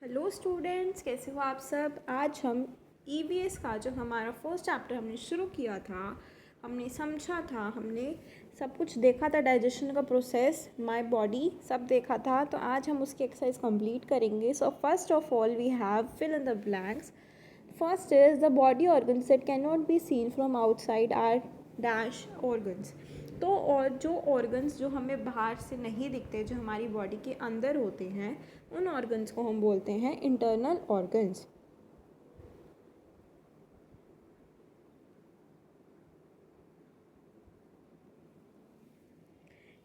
Hello students, कैसे हो आप सब। आज हम ईवीएस का जो हमारा फर्स्ट चैप्टर हमने शुरू किया था, हमने समझा था, हमने सब कुछ देखा था, डाइजेशन का प्रोसेस, माय बॉडी सब देखा था। तो आज हम उसकी एक्सरसाइज कंप्लीट करेंगे। So first of all we have fill in the blanks. First is the body organs that can not be seen from outside are dash organs. तो और जो ऑर्गन्स जो हमें बाहर से नहीं दिखते, जो हमारी बॉडी के अंदर होते हैं, उन ऑर्गन्स को हम बोलते हैं internal organs.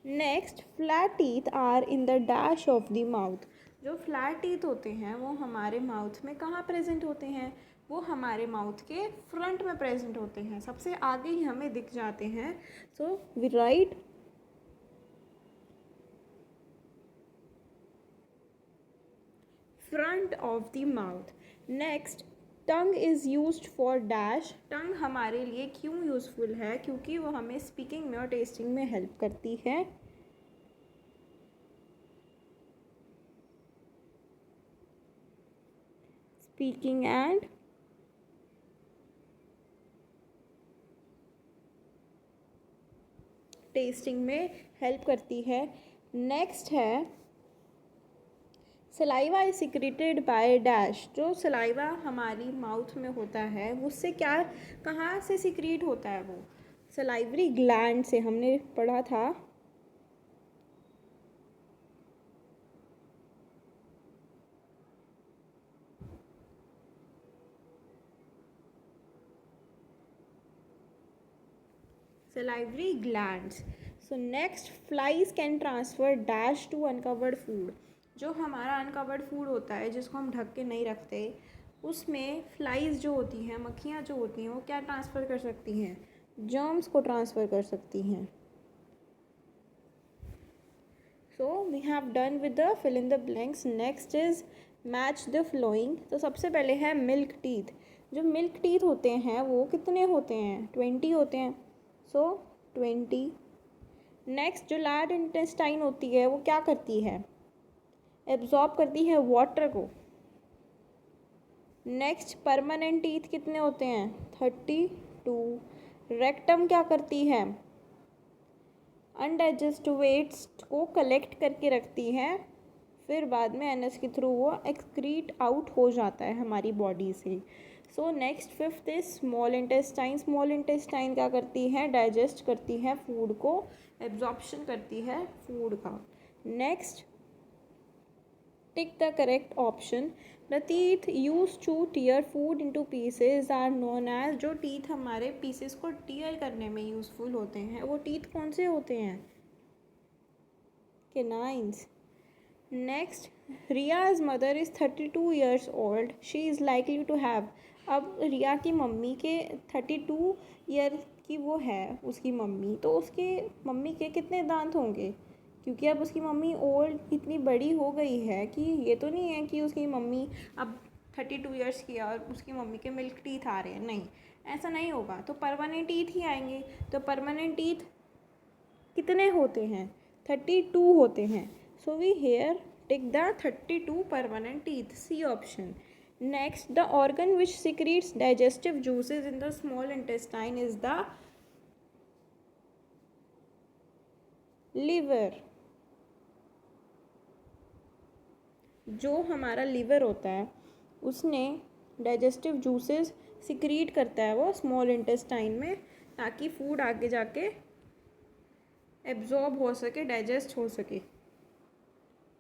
Next, flat teeth are in the dash of the mouth. जो फ्लैट टीथ होते हैं वो हमारे माउथ में कहाँ प्रेजेंट होते हैं? वो हमारे माउथ के फ्रंट में प्रेजेंट होते हैं, सबसे आगे ही हमें दिख जाते हैं। So we write front of the mouth. Next, tongue is used for dash. Tongue हमारे लिए क्यों यूज़फुल है? क्योंकि वो हमें स्पीकिंग में और टेस्टिंग में हेल्प करती है। स्पीकिंग एंड टेस्टिंग में हेल्प करती है। नेक्स्ट है saliva is secreted by dash. जो सलाइवा हमारी माउथ में होता है उससे क्या, कहाँ से सिक्रीट होता है? वो सलाइवरी ग्लैंड से, हमने पढ़ा था। salivary glands. So next, flies can transfer dash to uncovered food. जो हमारा अनकवर्ड फूड होता है, जिसको हम ढक के नहीं रखते, उसमें फ्लाइज जो होती हैं, मक्खियाँ जो होती हैं, वो क्या ट्रांसफ़र कर सकती हैं? जर्म्स को ट्रांसफ़र कर सकती हैं। So we have done with the fill in the blanks. Next is match the following. तो सबसे पहले है मिल्क टीथ। जो मिल्क टीथ होते हैं वो कितने होते हैं? 20 होते हैं। सो 20। नेक्स्ट, जो लार्ज इंटेस्टाइन होती है वो क्या करती है? एब्जॉर्ब करती है वाटर को। नेक्स्ट, परमानेंट टीथ कितने होते हैं? 32। रेक्टम क्या करती है? अनडाइजेस्ट वेट्स को कलेक्ट करके रखती है, फिर बाद में एनएस के थ्रू वो एक्सक्रीट आउट हो जाता है हमारी बॉडी से। So next, fifth is small intestine. Small intestine क्या करती है? डाइजेस्ट करती है फूड को, एब्जॉर्प्शन करती है फूड का। Next, tick the correct option. The teeth use to tear food into pieces are known as. जो टीथ हमारे पीसेस को टीयर करने में यूज़फुल होते हैं, वो टीथ कौन से होते हैं? Canines. Next, Riya's mother is 32 years old, she is likely to have. अब रिया की मम्मी के 32 ईयर की वो है उसकी मम्मी, तो उसके मम्मी के कितने दांत होंगे? क्योंकि अब उसकी मम्मी ओल्ड इतनी बड़ी हो गई है कि ये तो नहीं है कि उसकी मम्मी अब 32 ईयर्स की है और उसकी मम्मी के मिल्क टीथ आ रहे हैं, नहीं, ऐसा नहीं होगा। तो परमानेंट टीथ ही आएंगे। तो परमानेंट टीथ कितने होते हैं? 32 होते हैं। So we here tick the 32 permanent teeth, C option. Next, the organ which secretes digestive juices in the small intestine is the liver. जो हमारा लिवर होता है उसने डाइजेस्टिव जूसेस सिक्रीट करता है वो स्मॉल इंटेस्टाइन में, ताकि फूड आगे जाके एब्जॉर्ब हो सके, डाइजेस्ट हो सके।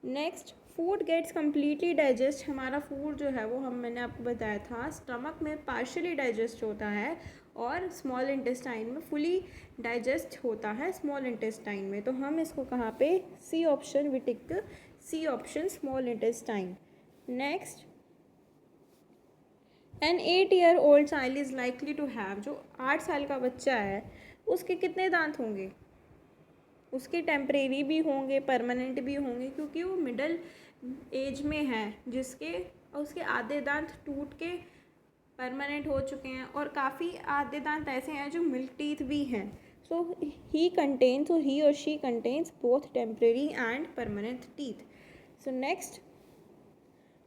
Next, food gets completely digest. हमारा फूड जो है वो मैंने आपको बताया था, स्टमक में पार्शली डाइजेस्ट होता है और स्मॉल इंटेस्टाइन में फुली डाइजेस्ट होता है स्मॉल इंटेस्टाइन में। तो हम इसको कहाँ पे? C option, we tick C option, small intestine. Next, an 8 year old child is likely to have. जो 8 साल का बच्चा है उसके कितने दांत होंगे? उसके टेम्परेरी भी होंगे, परमानेंट भी होंगे, क्योंकि वो मिडल एज में है, जिसके उसके आधे दांत टूट के परमानेंट हो चुके हैं और काफ़ी आधे दांत ऐसे हैं जो मिल्क टीथ भी हैं। सो ही और she contains both temporary and permanent teeth. So next,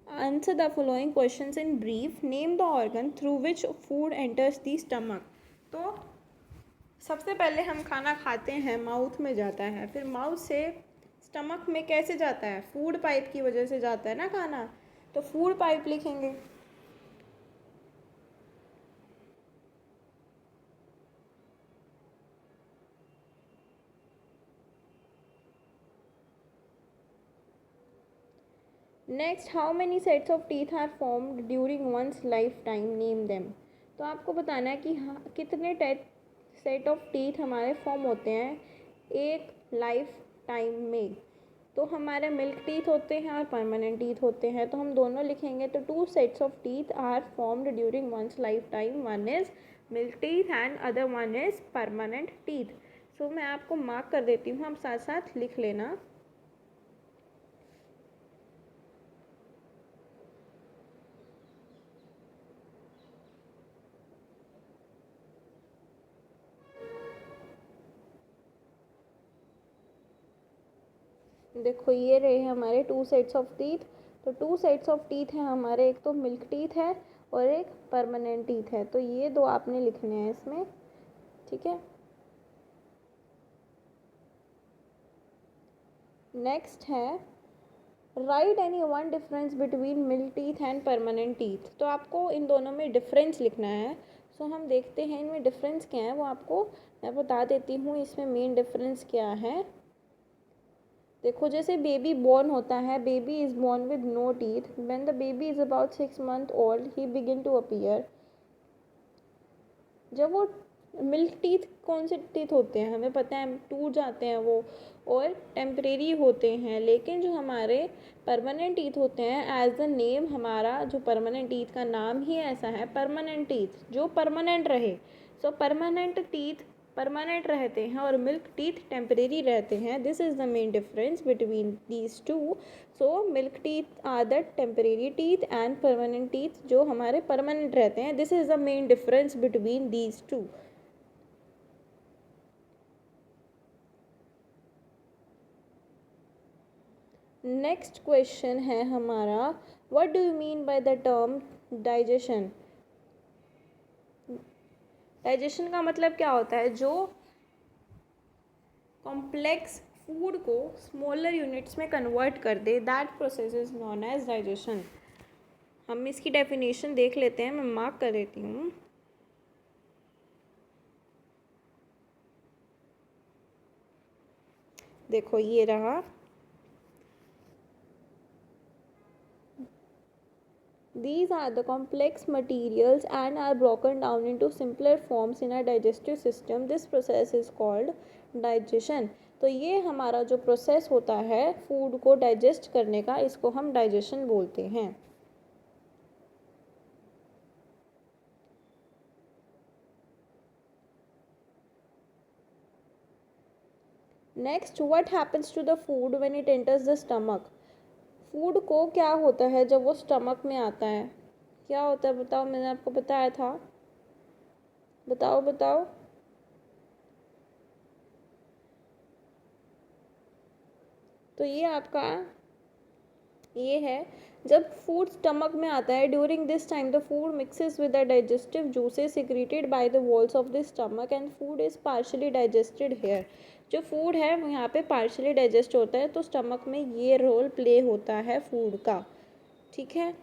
answer the following questions in brief. Name the organ through which food enters the stomach. तो सबसे पहले हम खाना खाते हैं, माउथ में जाता है, फिर माउथ से स्टमक में कैसे जाता है? फूड पाइप की वजह से जाता है ना खाना, तो फूड पाइप लिखेंगे. Next, how many sets of teeth are formed during one's life time, name them. तो आपको बताना है कि हाँ कितने सेट ऑफ टीथ हमारे फॉर्म होते हैं एक लाइफ टाइम में. तो हमारे मिल्क टीथ होते हैं और परमानेंट टीथ होते हैं, तो हम दोनों लिखेंगे. तो 2 sets of teeth are formed during one's life time. One is milk teeth and other one is permanent teeth. So मैं आपको मार्क कर देती हूँ, आप साथ साथ लिख लेना. देखो ये रहे हमारे 2 सेट्स ऑफ टीथ. तो 2 सेट्स ऑफ टीथ हैं हमारे, एक तो मिल्क टीथ है और एक परमानेंट टीथ है. तो ये दो आपने लिखने हैं इसमें, ठीक है. नेक्स्ट है right any one difference between milk teeth and permanent teeth. तो आपको इन दोनों में डिफरेंस लिखना है. सो हम देखते हैं इनमें डिफरेंस क्या है, वो आपको मैं बता देती हूँ. इसमें मेन डिफरेंस क्या है, देखो जैसे बेबी बॉर्न होता है, baby is born with no teeth. When the baby is about 6 month old he begin to appear. जब वो मिल्क टीथ, कौन से टीथ होते हैं हमें पता है, टूट जाते हैं वो और टेम्परेरी होते हैं. लेकिन जो हमारे परमानेंट टीथ होते हैं, एज द नेम, हमारा जो परमानेंट टीथ का नाम ही ऐसा है, परमानेंट टीथ, जो परमानेंट रहे. सो परमानेंट टीथ परमानेंट रहते हैं और मिल्क टीथ टेम्परेरी रहते हैं. This is the main difference between these two. So milk teeth are the temporary teeth and permanent teeth जो हमारे परमानेंट रहते हैं. This is the main difference between these two. Next question है हमारा, what do you mean by the term digestion. Digestion का मतलब क्या होता है, जो कॉम्प्लेक्स फूड को स्मॉलर यूनिट्स में कन्वर्ट कर दे, that process is known as digestion. हम इसकी डेफिनेशन देख लेते हैं, मैं मार्क कर देती हूँ. देखो ये रहा. These are the complex materials and are broken down into simpler forms in our digestive system. This process is called digestion. तो ये हमारा जो प्रोसेस होता है फूड को डाइजेस्ट करने का, इसको हम डाइजेशन बोलते हैं. Next, what happens to the food when it enters the stomach. Food को क्या होता है जब वो स्टमक में आता है, क्या होता है बताओ, मैंने आपको बताया था, बताओ बताओ. तो ये आपका ये है, जब फूड स्टमक में आता है, during this time the food mixes with the digestive juices secreted by the walls of the stomach and food is partially digested here. जो फूड है वो यहाँ पे पार्शली डाइजेस्ट होता है, तो स्टमक में ये रोल प्ले होता है फूड का, ठीक है.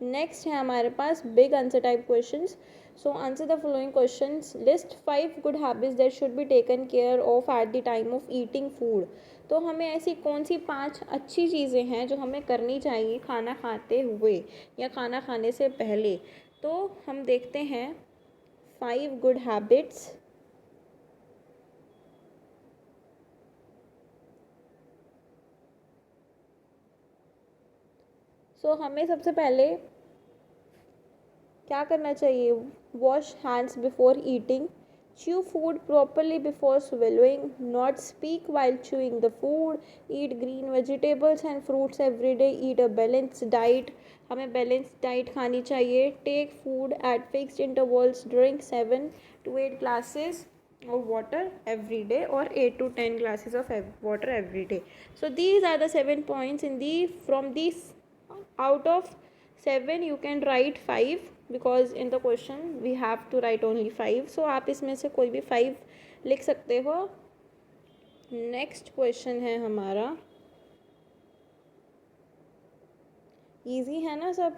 नेक्स्ट है हमारे पास big answer type questions. So answer the following questions. List 5 good habits that should be taken care of at the time of eating food. तो हमें ऐसी कौन सी 5 अच्छी चीज़ें हैं जो हमें करनी चाहिए खाना खाते हुए या खाना खाने से पहले. तो हम देखते हैं 5 गुड हैबिट्स. सो हमें सबसे पहले क्या करना चाहिए, wash hands before eating, chew food properly before swallowing, not speak while chewing the food, eat green vegetables and fruits every day, eat a balanced diet. हमें बैलेंस डाइट खानी चाहिए. Take food at fixed intervals, drink 7 to 8 glasses of water every day, or 8 to 10 glasses of water every day. So these are the 7 points in the from these. Out of 7 you can write 5, because in the question we have to write only 5. So आप इसमें से कोई भी 5 लिख सकते हो. Next question है हमारा, इजी है ना सब.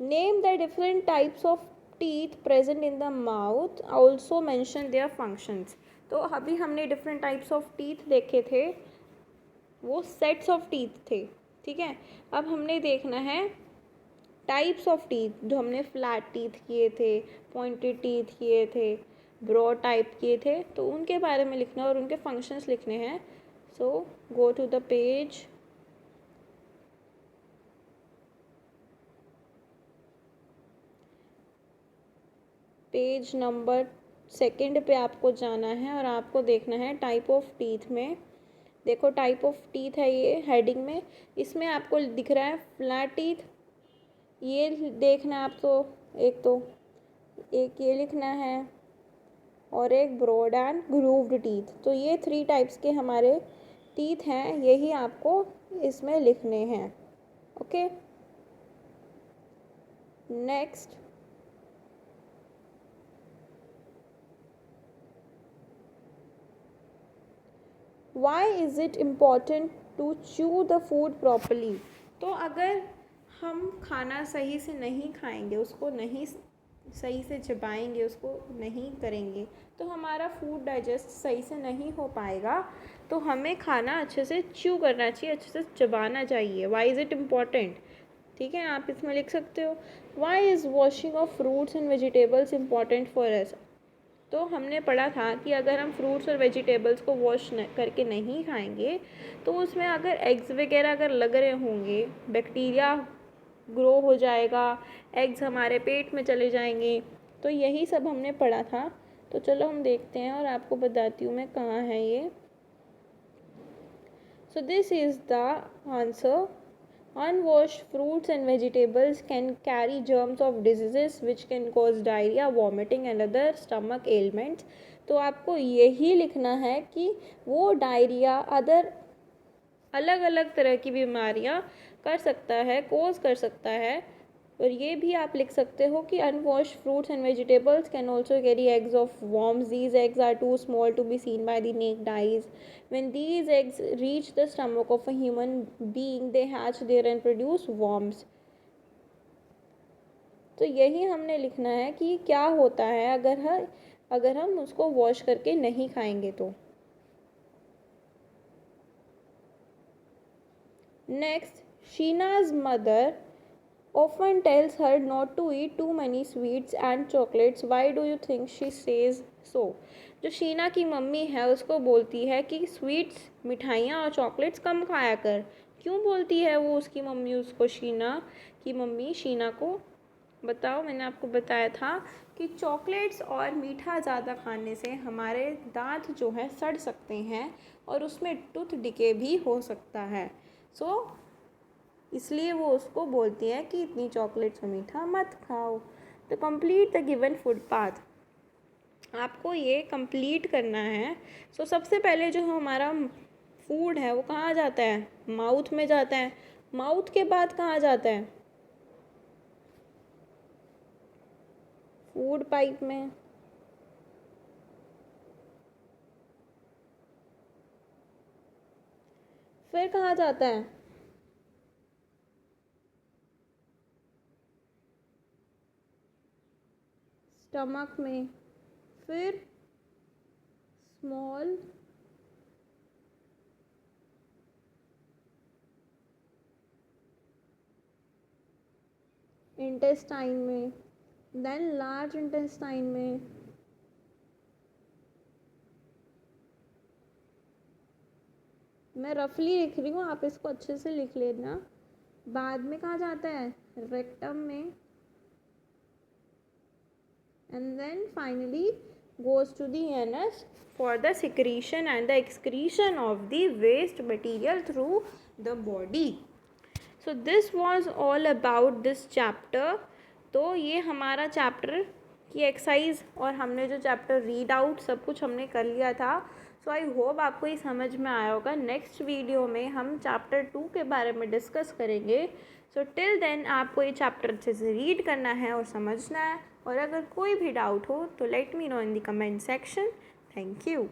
Name the different types of teeth present in the mouth, also mention their functions. तो अभी हमने डिफरेंट टाइप्स ऑफ टीथ देखे थे, वो सेट्स ऑफ टीथ थे. ठीक है, अब हमने देखना है टाइप्स ऑफ टीथ. जो हमने फ्लैट टीथ किए थे, पॉइंटेड टीथ किए थे, ब्रॉड टाइप किए थे, तो उनके बारे में लिखना और उनके फंक्शंस लिखने हैं. So go to the page. Page number 2 पे आपको जाना है और आपको देखना है टाइप ऑफ टीथ में. देखो टाइप ऑफ टीथ है ये हेडिंग में. इसमें आपको दिख रहा है फ्लैट टीथ, ये देखना है आपको. एक ये लिखना है, और एक ब्रॉड एंड ग्रूव्ड टीथ. तो ये 3 टाइप्स के हमारे टीथ हैं, यही आपको इसमें लिखने हैं. Okay, next. Why is it important to chew the food properly? तो अगर हम खाना सही से नहीं खाएंगे, उसको नहीं सही से चबाएंगे, उसको नहीं करेंगे, तो हमारा फूड डाइजेस्ट सही से नहीं हो पाएगा. तो हमें खाना अच्छे से च्यू करना चाहिए, अच्छे से चबाना चाहिए. Why is it important? ठीक है, आप इसमें लिख सकते हो, why is washing of fruits and vegetables important for us. तो हमने पढ़ा था कि अगर हम फ्रूट्स और वेजिटेबल्स को वॉश करके नहीं खाएंगे, तो उसमें अगर एग्स वगैरह अगर लग रहे होंगे, बैक्टीरिया ग्रो हो जाएगा, एग्स हमारे पेट में चले जाएंगे. तो यही सब हमने पढ़ा था. तो चलो हम देखते हैं और आपको बताती हूँ मैं कहाँ है ये. So this is the answer. Unwashed fruits and vegetables can carry germs of diseases which can cause diarrhea, vomiting and other stomach ailments. तो आपको यही लिखना है कि वो डायरिया, अदर अलग अलग तरह की बीमारियां कर सकता है, कोज कर सकता है. और ये भी आप लिख सकते हो कि unwashed fruits and vegetables can also carry eggs of worms. These eggs are too small to be seen by the naked eyes. When these eggs reach the stomach of a human being, they hatch there and produce worms. तो यही हमने लिखना है कि क्या होता है अगर हम उसको वॉश करके नहीं खाएंगे तो. नेक्स्ट, शीना's mother often tells her not to eat too many sweets and chocolates. Why do you think she says so? जो शीना की मम्मी है उसको बोलती है कि स्वीट्स, मिठाइयाँ और चॉकलेट्स कम खाया कर. क्यों बोलती है वो उसकी मम्मी उसको, शीना की मम्मी शीना को? बताओ. मैंने आपको बताया था कि चॉकलेट्स और मीठा ज़्यादा खाने से हमारे दांत जो है सड़ सकते हैं और उसमें टूथ डिके भी हो सकता है. सो इसलिए वो उसको बोलती है कि इतनी चॉकलेट्स और मीठा मत खाओ. तो complete the given food path. आपको ये कंप्लीट करना है. सो सबसे पहले जो हमारा फूड है वो कहाँ जाता है? माउथ में जाता है. माउथ के बाद कहाँ जाता है? फूड पाइप में. फिर कहाँ जाता है? स्टमक में. फिर स्मॉल इंटेस्टाइन में, देन लार्ज इंटेस्टाइन में, मैं रफली लिख रही हूँ, आप इसको अच्छे से लिख लेना. बाद में कहाँ जाता है? रेक्टम में. and then finally goes to the anus for the secretion and the excretion of the waste material through the body. So this was all about this chapter. तो ये हमारा चैप्टर की एक्सरसाइज और हमने जो चैप्टर रीड आउट सब कुछ हमने कर लिया था। सो आई होप आपको ये समझ में आया होगा। नेक्स्ट वीडियो में हम चैप्टर 2 के बारे में डिस्कस करेंगे। सो टिल देन आपको ये चैप्टर अच्छे से रीड करना है और समझना है, और अगर कोई भी डाउट हो तो let me know in the comment section. Thank you.